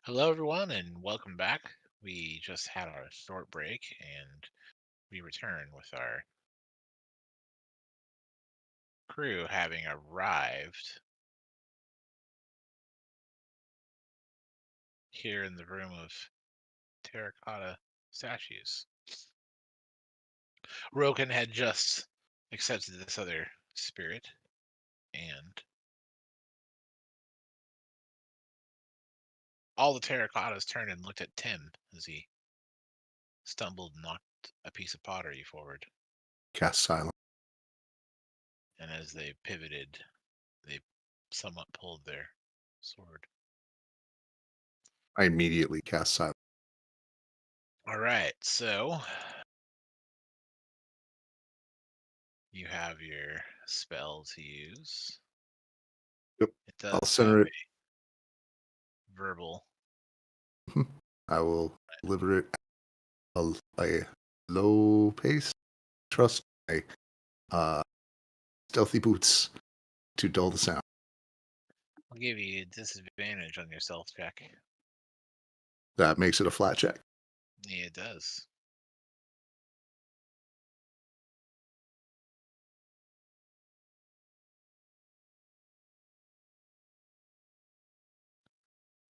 Hello, everyone, and welcome back. We just had our short break and we return with our crew having arrived here in the room of terracotta statues. Roken had just accepted this other spirit, and all the terracottas turned and looked at Tim as he stumbled and knocked a piece of pottery forward. Cast silence. And as they pivoted, they somewhat pulled their sword. I immediately cast silence. All right, so you have your spell to use. Yep. It does I'll have center it. a verbal. I will deliver it at a low pace. Trust my uh, stealthy boots to dull the sound. I'll give you a disadvantage on your stealth check. That makes it a flat check. Yeah, it does.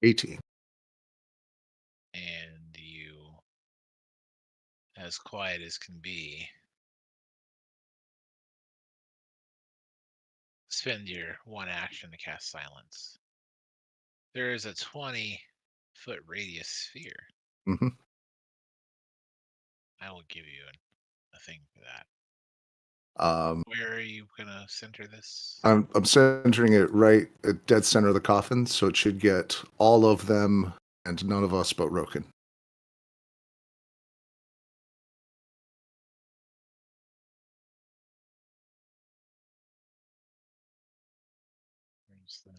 18. And you, as quiet as can be, spend your one action to cast silence. There is a 20-foot radius sphere. Mm-hmm. I will give you a thing for that. Um, Where are you gonna center this? I'm centering it right at dead center of the coffin, so it should get all of them and none of us but Roken. Where's that?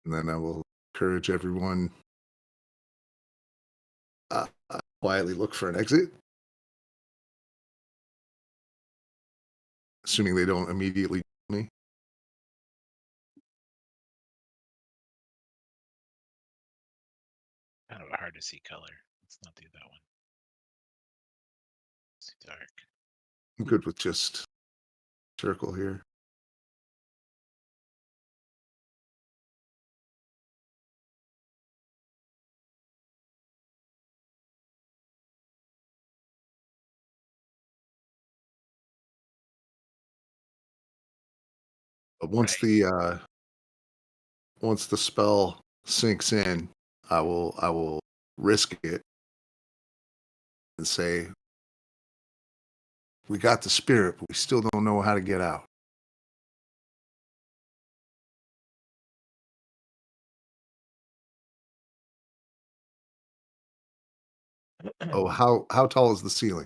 And then I will encourage everyone quietly look for an exit, assuming they don't immediately me. Kind of hard to see color. Let's not do that one. It's too dark. I'm good with just circle here. But Right. once the spell sinks in, I will risk it and say, we got the spirit, but we still don't know how to get out. Oh, how tall is the ceiling?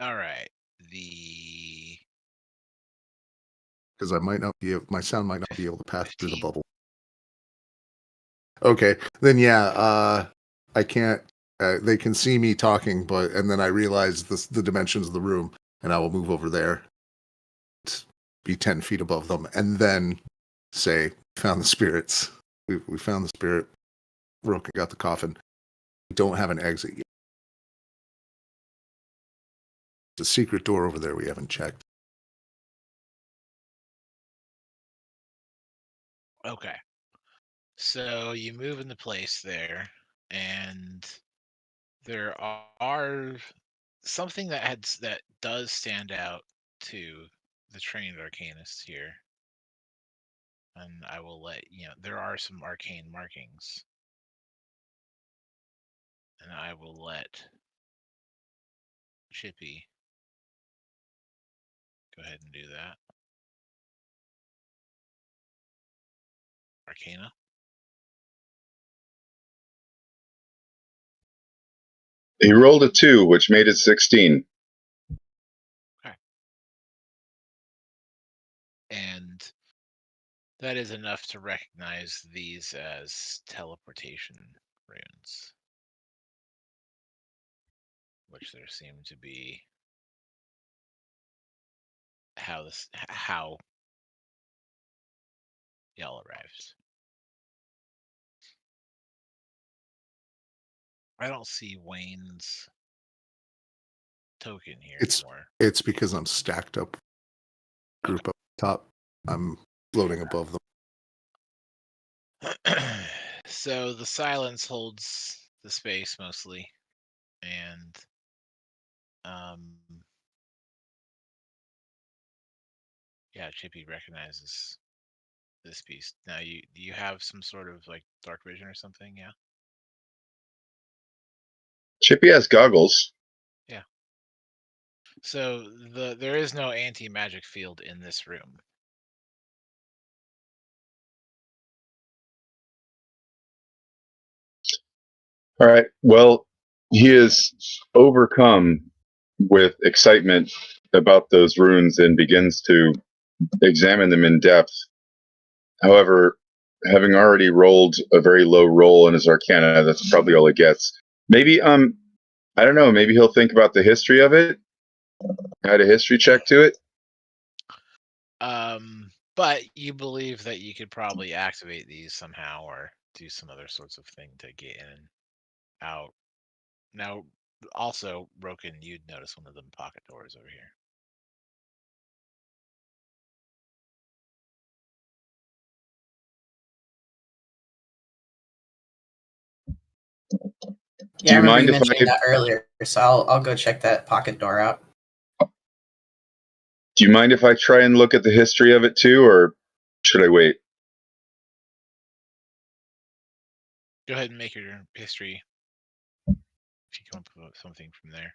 All right. The Because my sound might not be able to pass through the 15. bubble. Okay, then yeah, I can't. They can see me talking, and then I realize the dimensions of the room, and I will move over there, be 10 feet above them, and then say, "Found the spirits. We found the spirit. Roken got the coffin. We don't have an exit yet. There's a secret door over there we haven't checked." Okay. So you move into place there, and there are something that does stand out to the trained arcanists here, and I will let you know there are some arcane markings, and I will let Chippy go ahead and do that. Arcana. He rolled a 2, which made it 16. Okay. And that is enough to recognize these as teleportation runes, which there seem to be how y'all arrived. I don't see Wayne's token here anymore. It's because I'm stacked up group up top. I'm floating above them. So the silence holds the space mostly, and yeah, Chippy recognizes this piece. Now, do you have some sort of like dark vision or something? Yeah. Chippy has goggles. Yeah. So there is no anti-magic field in this room. All right. Well, he is overcome with excitement about those runes and begins to examine them in depth. However, having already rolled a very low roll in his Arcana, that's probably all he gets. Maybe I don't know. Maybe he'll think about the history of it. Add a history check to it. But you believe that you could probably activate these somehow or do some other sorts of thing to get in and out. Now, also, Roken, you'd notice one of them pocket doors over here. Yeah, I you remember mind you if mentioning that earlier, so I'll go check that pocket door out. Do you mind if I try and look at the history of it too, or should I wait? Go ahead and make your history if you come up with something from there.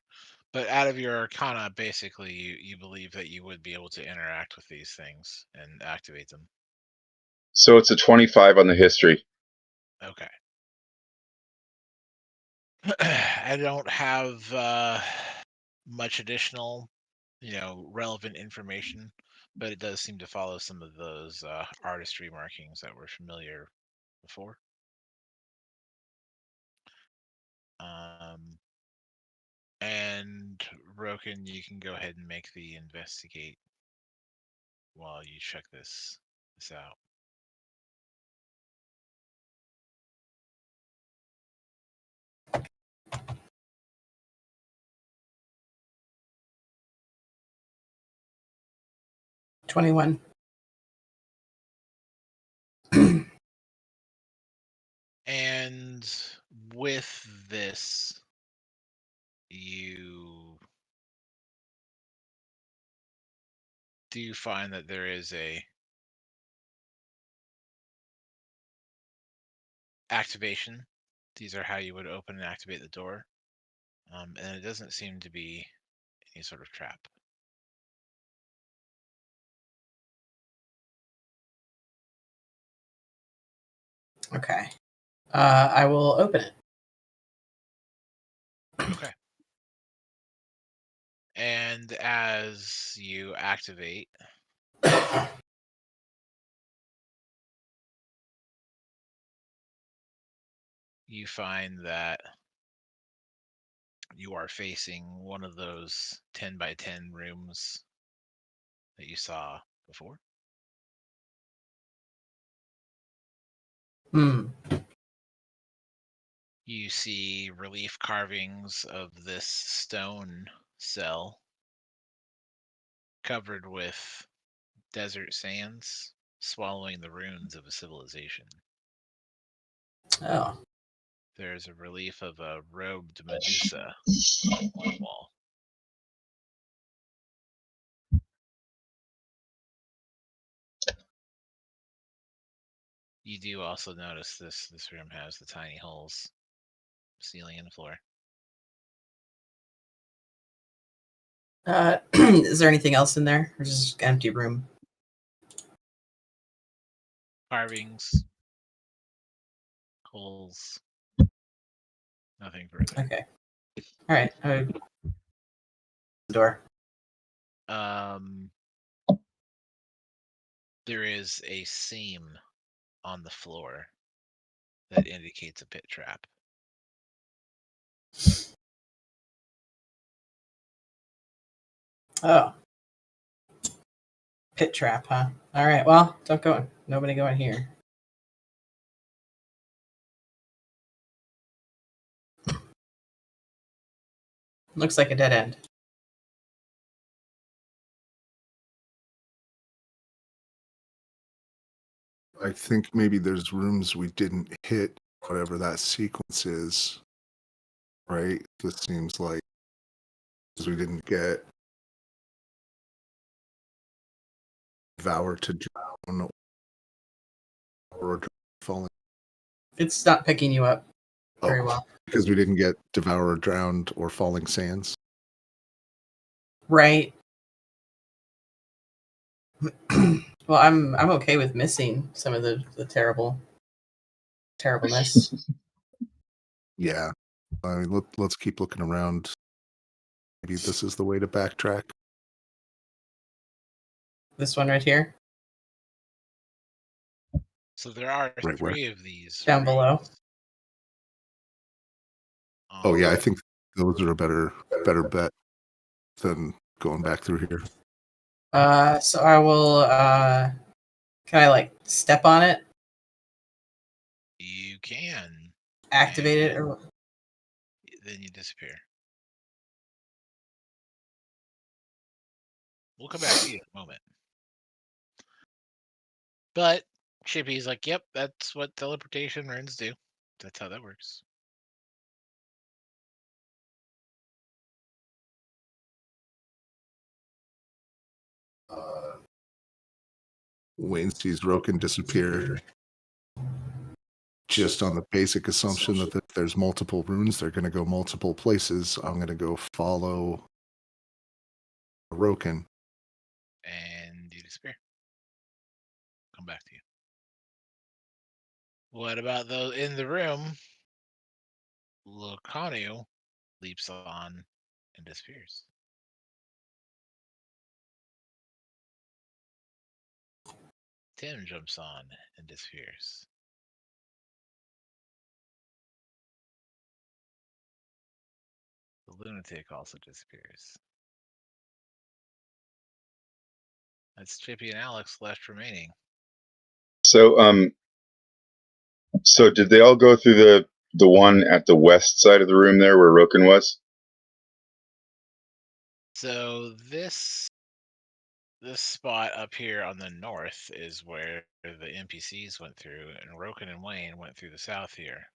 But out of your Arcana, basically, you believe that you would be able to interact with these things and activate them. So it's a 25 on the history. Okay. I don't have much additional, relevant information, but it does seem to follow some of those artistry markings that were familiar before. And Roken, you can go ahead and make the investigate while you check this out. $21. And with this, you do find that there is a activation. These are how you would open and activate the door. And it doesn't seem to be any sort of trap. Okay. I will open it. Okay. And as you activate, you find that you are facing one of those 10 by 10 rooms that you saw before. You see relief carvings of this stone cell covered with desert sands, swallowing the ruins of a civilization. Oh. There's a relief of a robed Medusa on the wall. You do also notice this room has the tiny holes, ceiling and floor. Is there anything else in there, or just an empty room? Carvings, holes, nothing further. Okay. All right. The door. There is a seam on the floor that indicates a pit trap. Oh. Pit trap, huh? All right. Well, don't go in. Nobody go in here. Looks like a dead end. I think maybe there's rooms we didn't hit, whatever that sequence is. Right? This seems like we didn't get Devour to drown or falling. It's not picking you up very well. Because we didn't get Devour, Drowned, or Falling Sands. Right. Well, I'm okay with missing some of the terribleness. Yeah. I mean, let's keep looking around. Maybe this is the way to backtrack. This one right here, So there are Right where? three of these down below. rooms. Oh yeah, I think those are a better bet than going back through here. So I will. Can I like step on it, You can. activate it, or Then you disappear. We'll come back to you in a moment. But Chippy's like, yep, that's what teleportation runes do. That's how that works. Wayne sees Roken disappear just on the basic assumption that if there's multiple runes, they're going to go multiple places. I'm going to go follow Roken. And you disappear. Come back to you. What about those in the room? Lucanu leaps on and disappears. Tim jumps on and disappears. The lunatic also disappears. That's Chippy and Alex left remaining. So, so did they all go through the one at the west side of the room there where Roken was? So this spot up here on the north is where the NPCs went through, and Roken and Wayne went through the south here.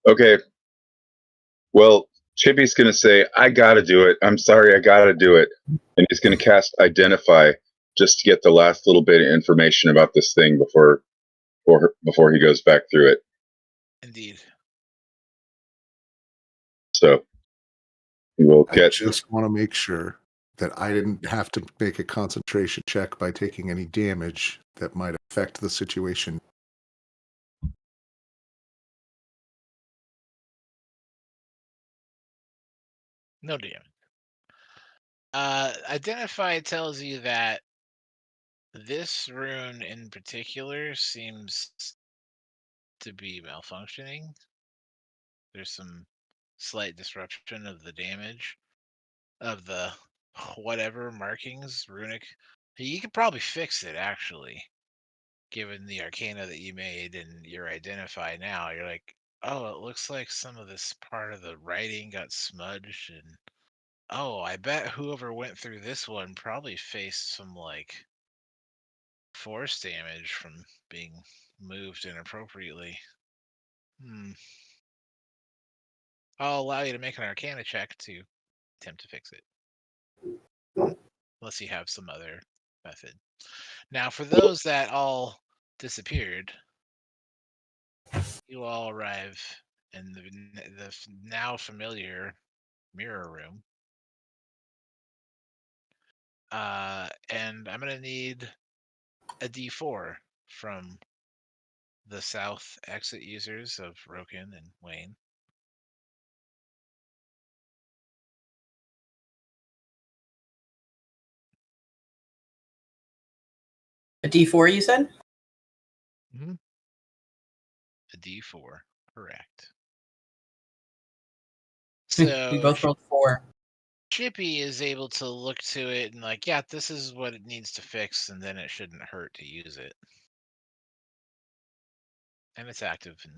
Okay. Well, Chippy's going to say, I got to do it. I'm sorry, I got to do it. And he's going to cast Identify just to get the last little bit of information about this thing before he goes back through it. Indeed. So he will I get. just want to make sure that I didn't have to make a concentration check by taking any damage that might affect the situation. No damage. Identify tells you that this rune in particular seems to be malfunctioning. There's some slight disruption of the damage of the whatever markings, runic. You could probably fix it actually, given the arcana that you made and your Identify now. You're like, oh, it looks like some of this part of the writing got smudged, and oh, I bet whoever went through this one probably faced some like force damage from being moved inappropriately. I'll allow you to make an Arcana check to attempt to fix it, unless you have some other method. Now, for those that all disappeared, you all arrive in the now familiar mirror room. And I'm going to need a D4 from the south exit users of Roken and Wayne. A D4, you said? Mm-hmm. A D4, correct. So We both rolled 4. Chippy is able to look to it and like, yeah, this is what it needs to fix, and then it shouldn't hurt to use it. And it's active and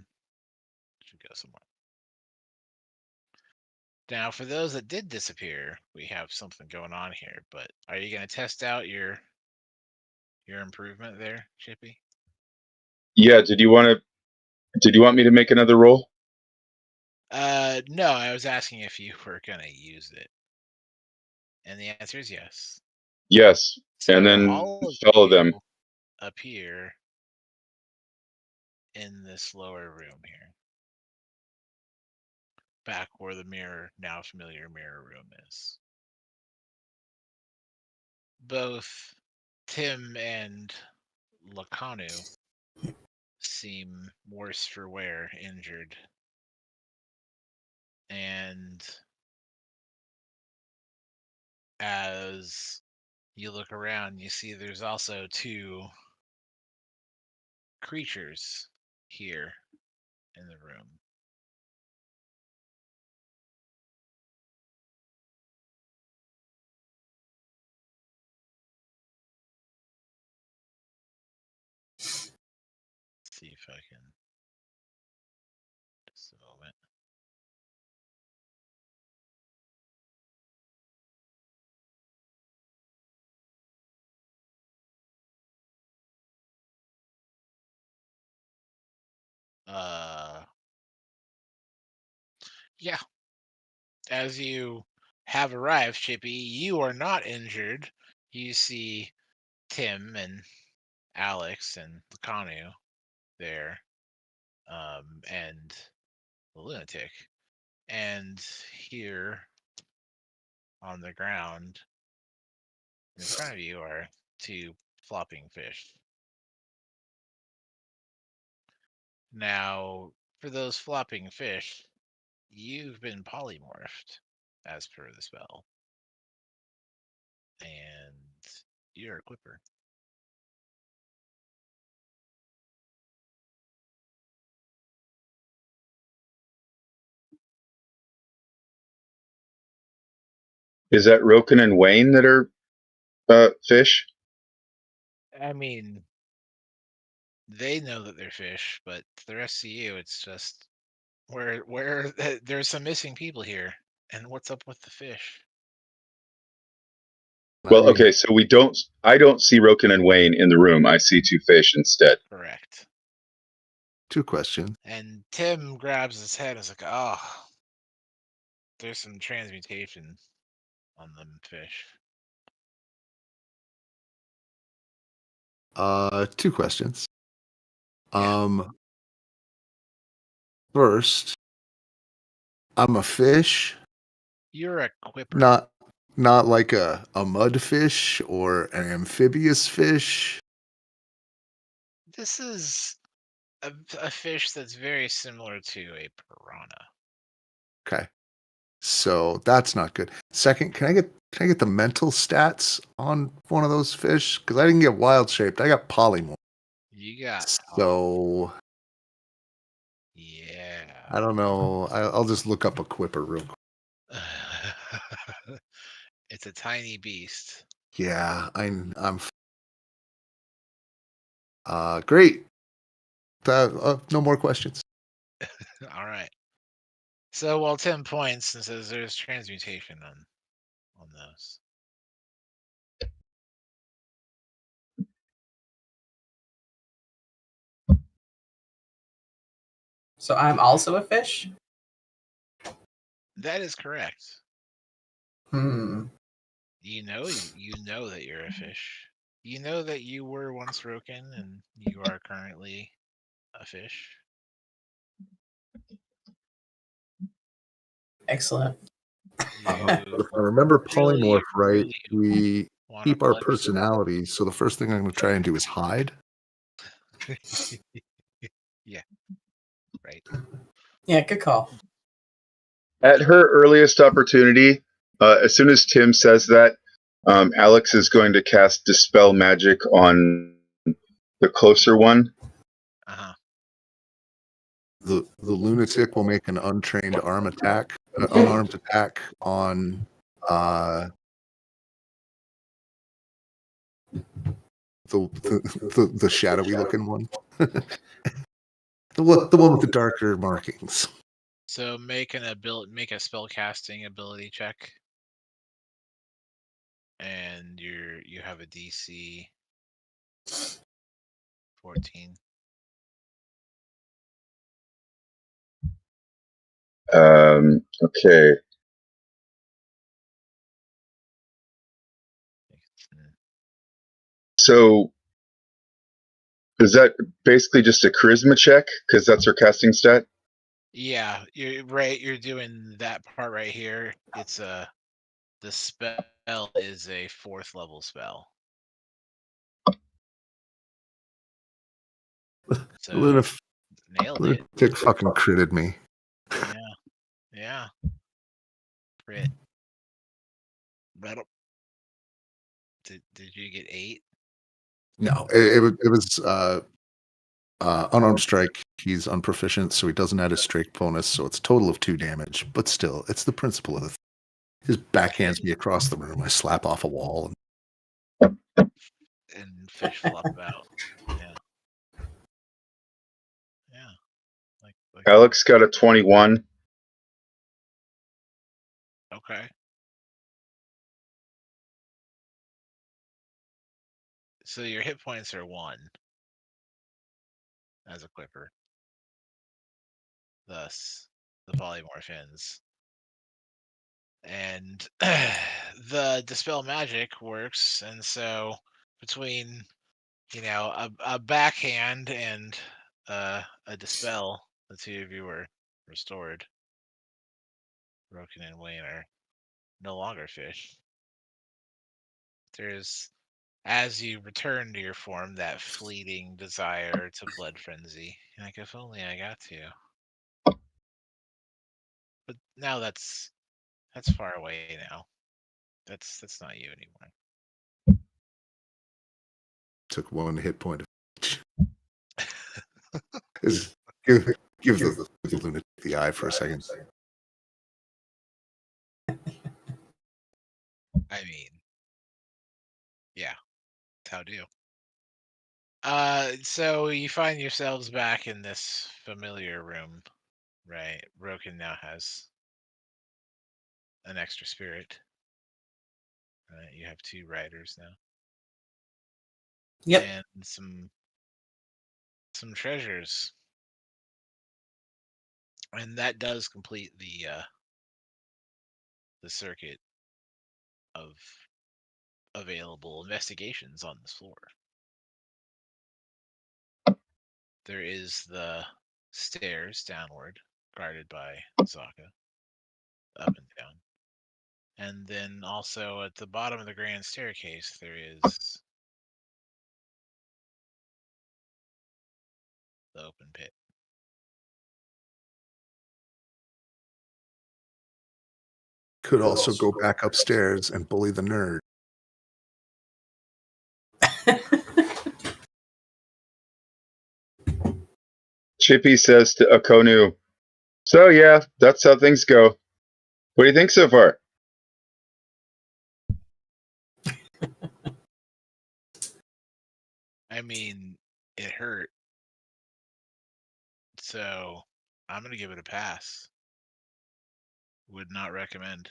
should go somewhere. Now, for those that did disappear, we have something going on here. But are you going to test out your improvement there, Chippy? Yeah. Did you want me to make another roll? No. I was asking if you were going to use it, and the answer is yes. Yes. So And then all of follow you them. appear in this lower room here, back where the now familiar mirror room is. Both Tim and Lacanu seem worse for wear, injured. And as you look around, you see there's also 2 creatures here in the room. Let's see if I can. Just a moment. Yeah. As you have arrived, Chippy, you are not injured. You see Tim and Alex and Kanu there, and the lunatic. And here on the ground in front of you are 2 flopping fish. Now, for those flopping fish, you've been polymorphed as per the spell. And you're a Quipper. Is that Roken and Wayne that are fish? I mean, they know that they're fish, but the rest of you, it's just where there's some missing people here. And what's up with the fish? Well, okay, so I don't see Roken and Wayne in the room. I see 2 fish instead. Correct. 2 questions. And Tim grabs his head and is like, oh, there's some transmutation on them fish. 2 questions. Yeah. First, I'm a fish, You're a Quipper. not like a mudfish or an amphibious fish. This is a fish that's very similar to a piranha. Okay. So that's not good. Second, can I get the mental stats on one of those fish? Because I didn't get wild shaped. I got polymorph. You got So yeah. I don't know. I'll just look up a Quipper real quick. It's a tiny beast. Yeah, I'm great. No more questions. All right. So while Tim points and says there's transmutation on those. So I'm also a fish? That is correct. Hmm. You know that you're a fish. You know that you were once Roken and you are currently a fish. Excellent. You If I remember polymorph right, really we Want keep our personalities. So the first thing I'm going to try and do is hide. Yeah. Right. Yeah, good call. At her earliest opportunity, as soon as Tim says that, Alex is going to cast Dispel Magic on the closer one. Uh-huh. The lunatic will make an unarmed attack on the shadowy looking one. the one with the darker markings. So make a spell casting ability check. And you have a DC 14. Okay. So is that basically just a charisma check? Because that's her casting stat? Yeah, you're right. You're doing that part right here. It's the spell is a 4th level spell. So nailed it. Lunatic fucking critted me. Yeah. Crit. Did you get 8? No, it was unarmed strike. He's unproficient, so he doesn't add his strike bonus. So it's a total of 2 damage. But still, it's the principle of the thing. His backhands me across the room. I slap off a wall. And fish flop out. Yeah. Like Alex got a 21. Okay. So your hit points are 1 as a clipper. Thus, the polymorph ends. And the dispel magic works, and so between a backhand and a dispel, the two of you were restored. Broken and Wayne are no longer fish. There's, as you return to your form, that fleeting desire to blood frenzy. Like, if only I got to. But now that's far away now. That's not you anymore. Took 1 hit point. Give the lunatic the eye for a second. I mean, yeah, how do. So you find yourselves back in this familiar room, right? Broken now has an extra spirit. Right? You have 2 riders now. Yep. And some treasures. And that does complete the circuit of available investigations on this floor. There is the stairs downward, guarded by Zaka, up and down. And then also at the bottom of the grand staircase, there is the open pit. Could also go back upstairs and bully the nerd. Chippy says to Akonu, so yeah, that's how things go. What do you think so far? I mean, it hurt. So I'm going to give it a pass. Would not recommend.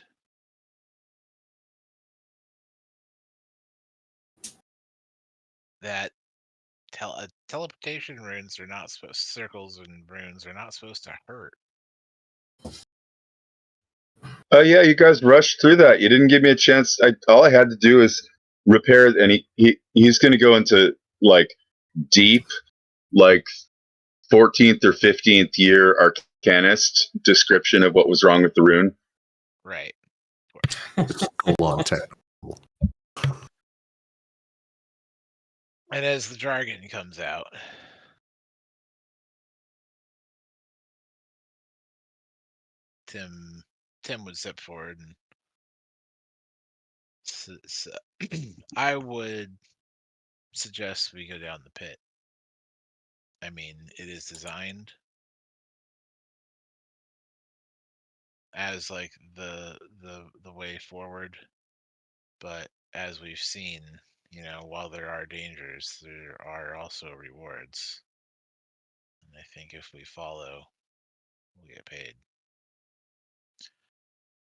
That teleportation runes are not supposed, circles and runes are not supposed to hurt. Oh yeah, you guys rushed through that. You didn't give me a chance. All I had to do is repair, and he's going to go into like deep, like 14th or 15th year arcanist description of what was wrong with the rune. Right. It's a long technical. And as the jargon comes out, Tim would step forward and I would suggest we go down the pit. I mean, it is designed as like the way forward, but as we've seen, while there are dangers, there are also rewards. And I think if we follow, we'll get paid.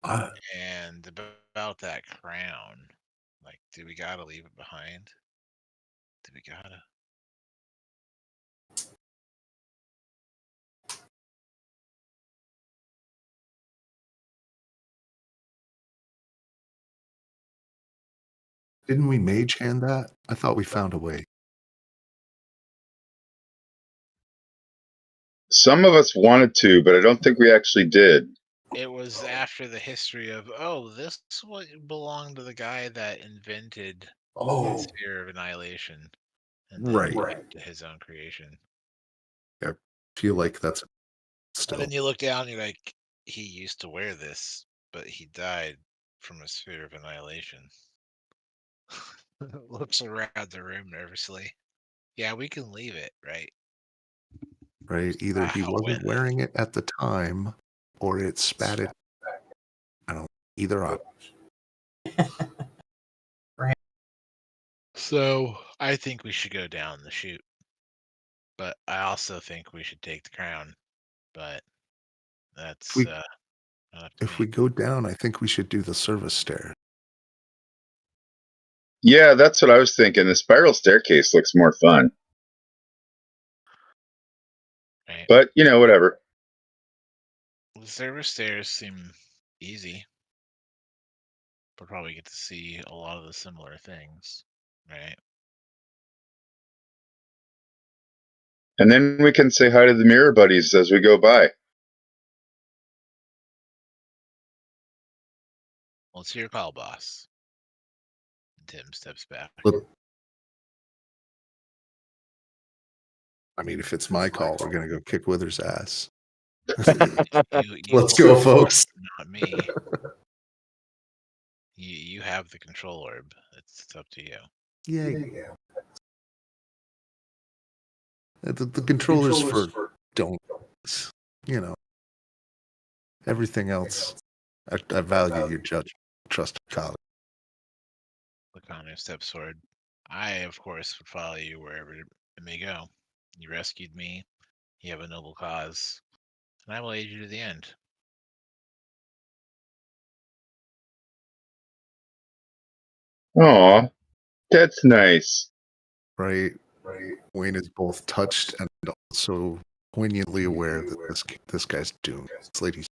Uh, And about that crown, like, do we gotta leave it behind? Do we gotta? didn't we mage hand that? I thought we found a way. Some of us wanted to, but I don't think we actually did. It was after the history of, oh, this what belonged to the guy that invented Oh, Sphere of Annihilation, and then right. gave it to his own creation. I feel like that's But still then you look down, you're like, he used to wear this, but he died from a Sphere of Annihilation. Looks around the room nervously. Yeah, we can leave it, right? right. Either he Wow, when wasn't wearing it at the time, or it spat it. I don't. Either option. So I think we should go down the chute, but I also think we should take the crown. But that's We, not up to if me. we go down, I think we should do the service stair. Yeah, that's what I was thinking. The spiral staircase looks more fun. Right? But, whatever. The service stairs seem easy. We'll probably get to see a lot of the similar things, right? And then we can say hi to the mirror buddies as we go by. Well, it's your call, boss. Tim steps back. Look, I mean, if it's my call, we're gonna go kick Wither's ass. You Let's go, folks. not me. You have the control orb. It's up to you. Yeah. The controllers for don't, everything else. I value your judgment, trust colleague. Lacano steps forward. I, of course, would follow you wherever it may go. You rescued me. You have a noble cause, and I will aid you to the end. Aw, that's nice. Right. Wayne is both touched and also poignantly aware that this guy's doomed. This lady's.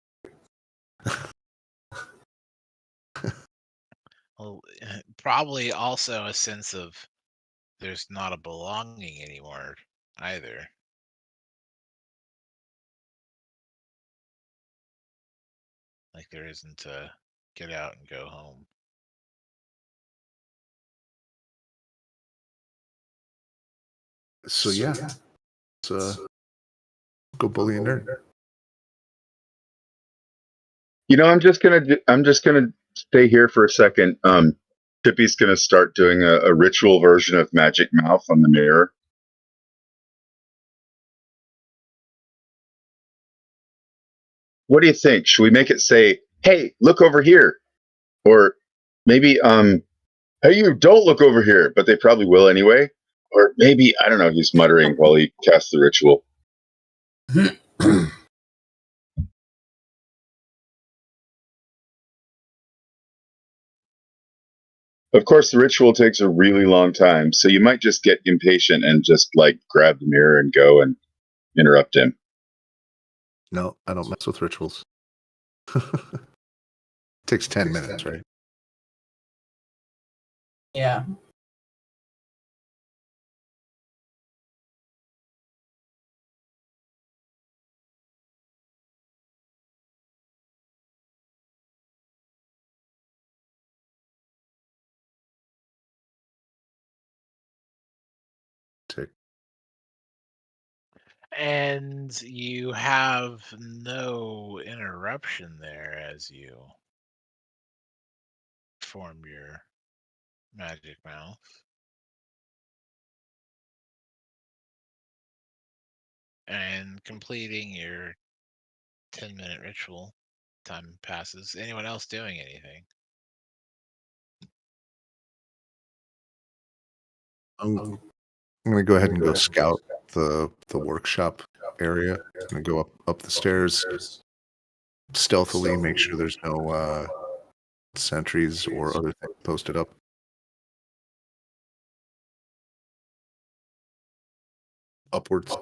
Well, probably also a sense of there's not a belonging anymore either. Like there isn't a get out and go home. So yeah, let's go bully a nerd. I'm just gonna stay here for a second. Tippy's gonna start doing a ritual version of Magic Mouth on the mirror. What do you think? Should we make it say, "Hey, look over here," or maybe, "Hey, you don't look over here," but they probably will anyway. Or maybe, I don't know. He's muttering while he casts the ritual. Of course, the ritual takes a really long time, so you might just get impatient and just grab the mirror and go and interrupt him. No, I don't mess with rituals. Takes 10 minutes, right? Yeah. And you have no interruption there as you form your magic mouth. And completing your 10-minute ritual, time passes. Anyone else doing anything? I'm going to go ahead and go scout the workshop area. I'm going to go up the stairs stealthily, make sure there's no sentries or other things posted up. Upwards.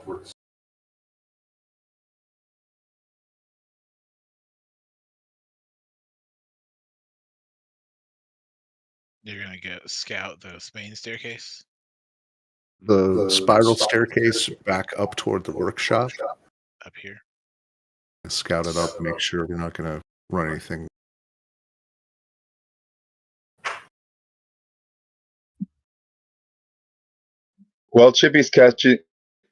You're gonna go scout the main staircase? The spiral staircase back up toward the workshop. Up here? Scout it up, make sure we're not going to run anything. While Chippy's casting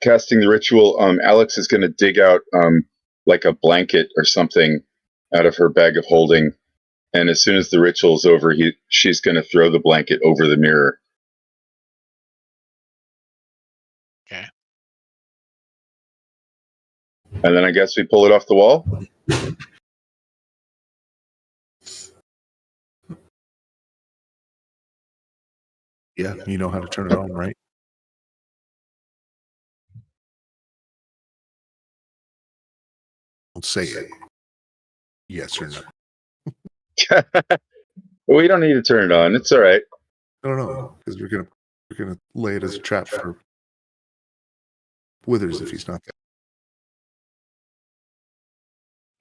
the ritual, Alex is going to dig out like a blanket or something out of her bag of holding, and as soon as the ritual's over, she's going to throw the blanket over the mirror. Okay. And then I guess we pull it off the wall? Yeah, you know how to turn it on, right? Don't say it. Yes or no. We don't need to turn it on. It's all right. No, because we're gonna lay it as a trap for Withers if he's not there.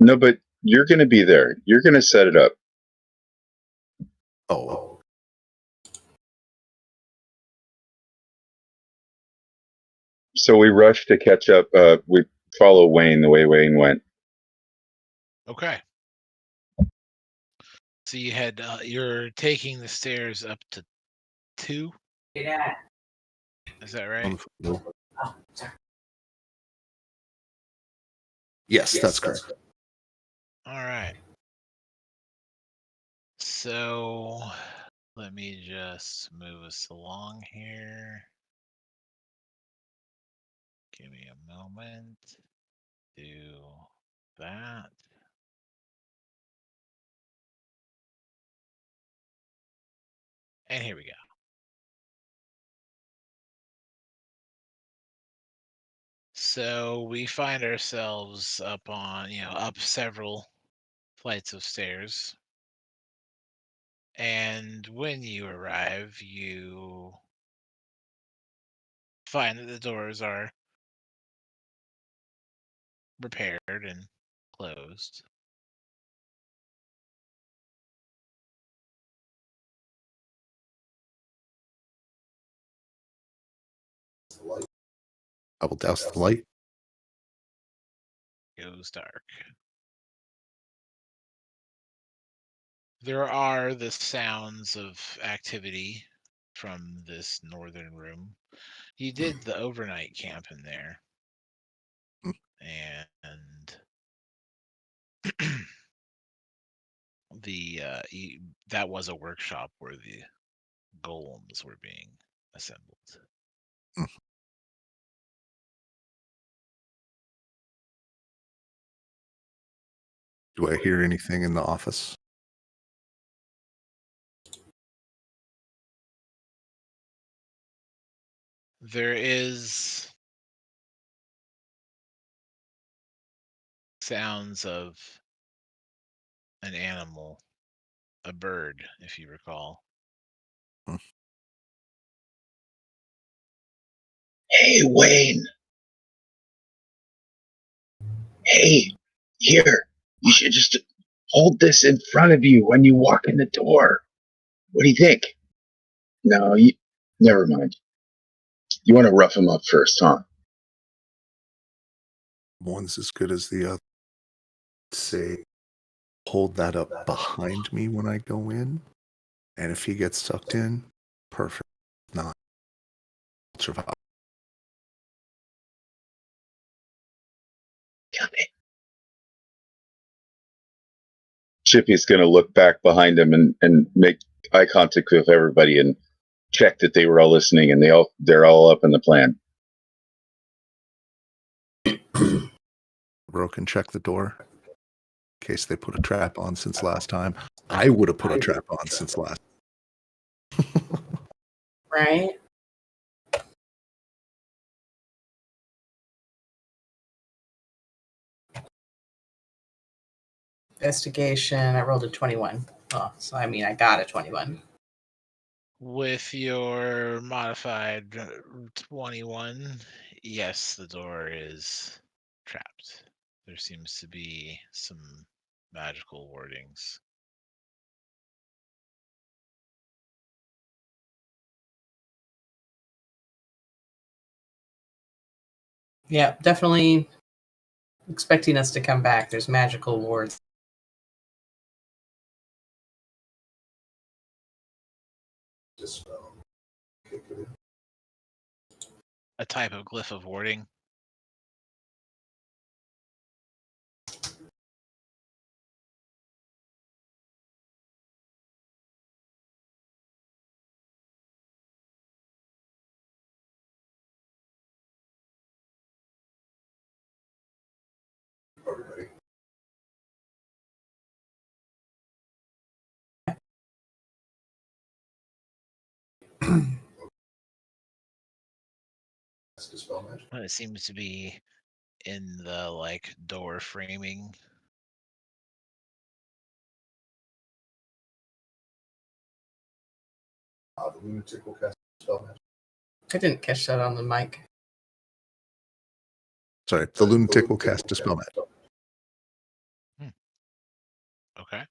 No, but you're going to be there. You're going to set it up. Oh. So we rush to catch up. We follow Wayne the way Wayne went. Okay. So you're taking the stairs up to 2? Yeah. Is that right? Oh, sorry. Yes, that's correct. All right. So let me just move us along here. Give me a moment. Do that. And here we go. So we find ourselves up up several flights of stairs. And when you arrive, you find that the doors are repaired and closed. I will douse the light. Goes dark. There are the sounds of activity from this northern room. You did the overnight camp in there. And that was a workshop where the golems were being assembled. Do I hear anything in the office? There is sounds of an animal, a bird, if you recall. Hey, Wayne. Hey, here. You should just hold this in front of you when you walk in the door. What do you think? No, never mind. You want to rough him up first, huh? One's as good as the other. Say, hold that up behind me when I go in. And if he gets sucked in, perfect. Not survive. Chippy's going to look back behind him and make eye contact with everybody and check that they were all listening and they're all up in the plan. Ro can check the door in case they put a trap on since last time. I would have put a trap on since last. Right? Investigation. I rolled a 21. Oh, so I mean, I got a 21. With your modified 21, yes, the door is trapped. There seems to be some magical wordings. Yeah, definitely expecting us to come back. There's magical wards. A type of glyph of warding. It seems to be in the like door framing. The lunatic will cast spell magic. I didn't catch that on the mic. Sorry, the lunatic will cast dispel magic. Okay.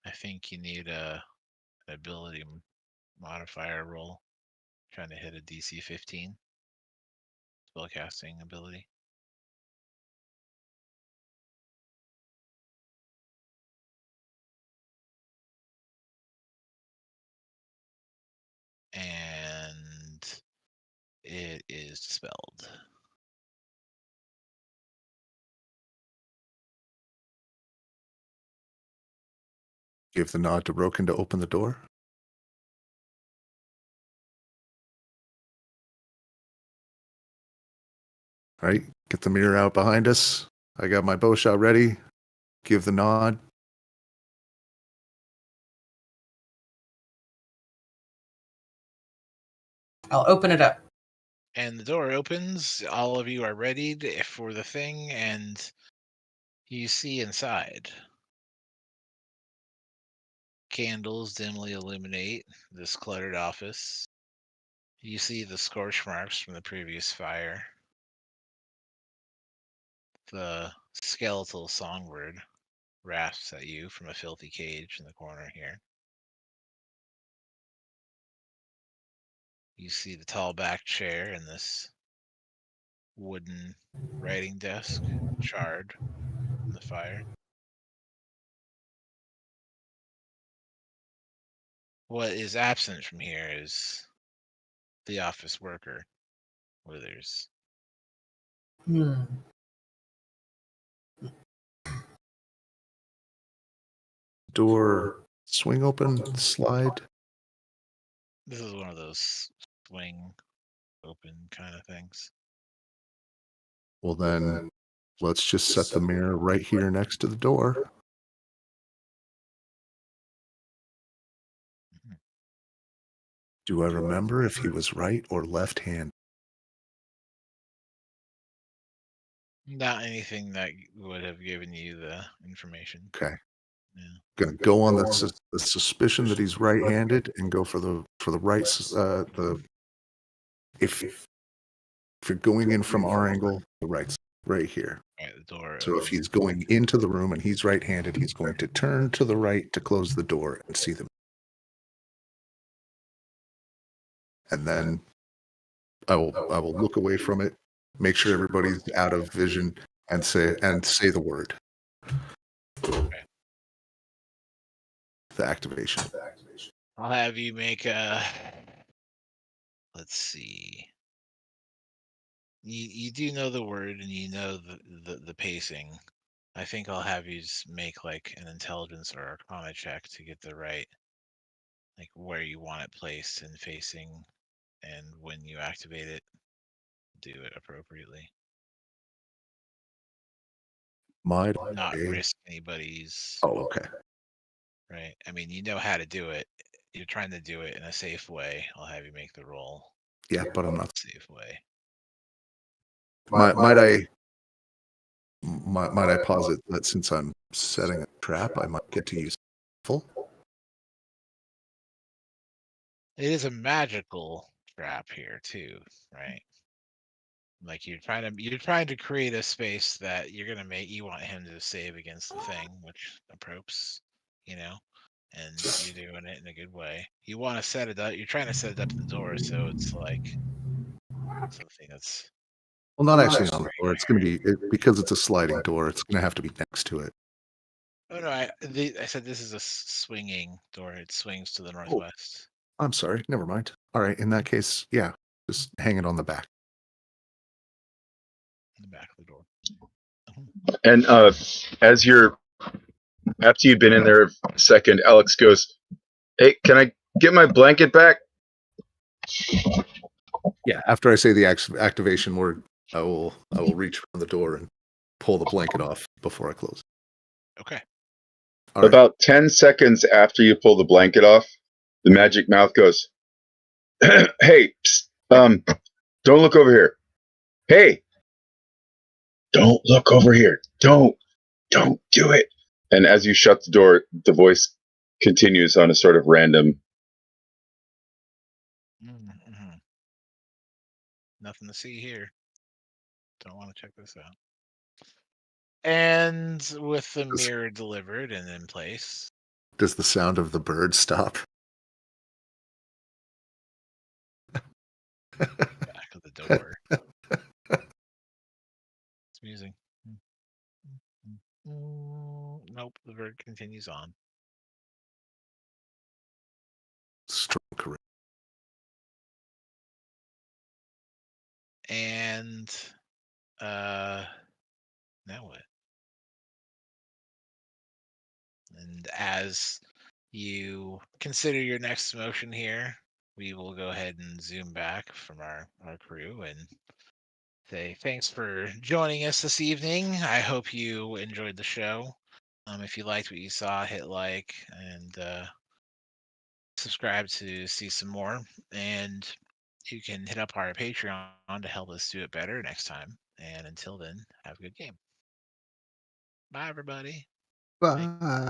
I think you need an ability modifier roll. Trying to hit a DC 15 spellcasting ability. And it is dispelled. Give the nod to Roken to open the door. All right, get the mirror out behind us. I got my bow shot ready. Give the nod. I'll open it up. And the door opens. All of you are ready for the thing, and you see inside. Candles dimly illuminate this cluttered office. You see the scorch marks from the previous fire. The skeletal songbird rasps at you from a filthy cage in the corner here. You see the tall back chair and this wooden writing desk charred from the fire. What is absent from here is the office worker, Withers. Hmm. Door swing open, slide. This is one of those swing open kind of things. Well, then let's just set the mirror right here next to the door. Do I remember if he was right or left hand? Not anything that would have given you the information. Okay. Yeah. Gonna go on the suspicion that he's right-handed and go for the right. If you're going in from our angle, the right here. Right, the door. So if he's going into the room and he's right-handed, he's going to turn to the right to close the door and see them. And then I will look away from it, make sure everybody's out of vision, and say the word. Okay. The activation. I'll have you make a. Let's see. You do know the word and you know the pacing I think I'll have you just make like an intelligence or arcana check to get the right, like where you want it placed and facing, and when you activate it, do it appropriately. Might Not I? risk anybody's. Oh, okay. Right. I mean, you know how to do it. You're trying to do it in a safe way. I'll have you make the roll. Yeah, but I'm not. Safe way. Might I? Might I posit that since I'm setting a trap, I might get to use full? It is a magical trap here too, right? Like you're trying to create a space that you're gonna make. You want him to save against the thing, which approaches, and you're doing it in a good way. You want to set it up. You're trying to set it up in the door, so it's like something that's Well, not actually on the door. It's going to be because it's a sliding door. It's going to have to be next to it. Oh no, I said this is a swinging door. It swings to the northwest. I'm sorry. Never mind. All right. In that case, yeah, just hang it on the back. In the back of the door. And after you've been in there a second, Alex goes, "Hey, can I get my blanket back?" Yeah. After I say the activation word, I will reach from the door and pull the blanket off before I close. Okay. All right. About 10 seconds after you pull the blanket off, the magic mouth goes, "Hey, psst, don't look over here. Hey, don't look over here. Don't do it." And as you shut the door, the voice continues on a sort of random. Mm-hmm. Nothing to see here. Don't want to check this out. And with the mirror delivered and in place. Does the sound of the bird stop? Back of the door. It's amusing. Nope, the bird continues on. Strong correct. And now what? And as you consider your next motion here, we will go ahead and zoom back from our crew and say thanks for joining us this evening. I hope you enjoyed the show. If you liked what you saw, hit like and subscribe to see some more. And you can hit up our Patreon to help us do it better next time. And until then, have a good game. Bye, everybody. Bye.